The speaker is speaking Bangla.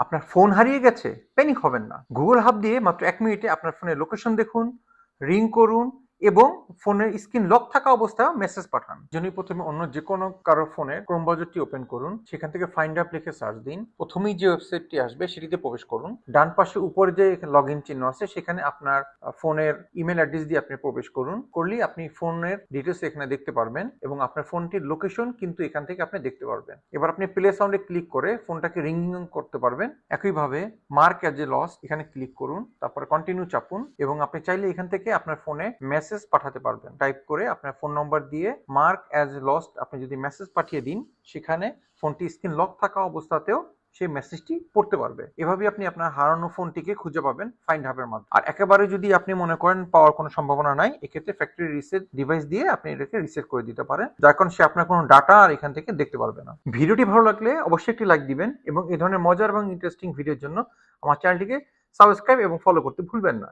আপনার ফোন হারিয়ে গেছে? প্যানিক হবেন না। গুগল হাব দিয়ে মাত্র ১ মিনিটে আপনার ফোনের লোকেশন দেখুন, রিং করুন এবং ফোনের স্ক্রিন লক থাকা অবস্থায় মেসেজ পাঠান। যিনি প্রথমে অন্য যেকোনো কারো ফোনে ক্রোম ব্রাউজারটি ওপেন করুন, সেখান থেকে ফাইন্ড অ্যাপ লিখে সার্চ দিন। প্রথমেই যে ওয়েবসাইটটি আসবে সেটিতে প্রবেশ করুন। ডান পাশে উপরে যে লগইন চিহ্ন আছে সেখানে আপনার ফোনের ইমেল অ্যাড্রেস দিয়ে আপনি প্রবেশ করুন। করলেই আপনি ফোনের ডিটেলস এখানে দেখতে পারবেন এবং আপনার ফোনটির লোকেশন কিন্তু এখান থেকে আপনি দেখতে পারবেন। এবার আপনি প্লে সাউন্ডে ক্লিক করে ফোনটাকে রিংগিং করতে পারবেন। একইভাবে মার্ক অ্যাজ এ লস্ট এখানে ক্লিক করুন, তারপরে কন্টিনিউ চাপুন এবং আপনি চাইলে এখান থেকে আপনার ফোনে মেসেজ পাঠাতে পারবেন। টাইপ করে আপনার ফোন নম্বর দিয়ে মার্ক অ্যাজ এ লস্ট আপনি যদি মেসেজ পাঠিয়ে দিন, সেখানে ফোনটি স্ক্রিন লক থাকা অবস্থাতেও সেই মেসেজটি পড়তে পারবে। এভাবে আপনি আপনার হারানো ফোনটিকে খুঁজে পাবেন ফাইন্ড হাবের মাধ্যমে। আর একেবারে যদি আপনি মনে করেন পাওয়ার কোনো সম্ভাবনা নাই, এক্ষেত্রে ফ্যাক্টরি রিসেট ডিভাইস দিয়ে আপনি এটাকে রিসেট করে দিতে পারেন, যার কারণে সে আপনার কোনো ডাটা আর এখান থেকে দেখতে পারবে না। ভিডিওটি ভালো লাগলে অবশ্যই একটি লাইক দিবেন এবং এই ধরনের মজার এবং ইন্টারেস্টিং ভিডিওর জন্য আমার চ্যানেলটিকে সাবস্ক্রাইব এবং ফলো করতে ভুলবেন না।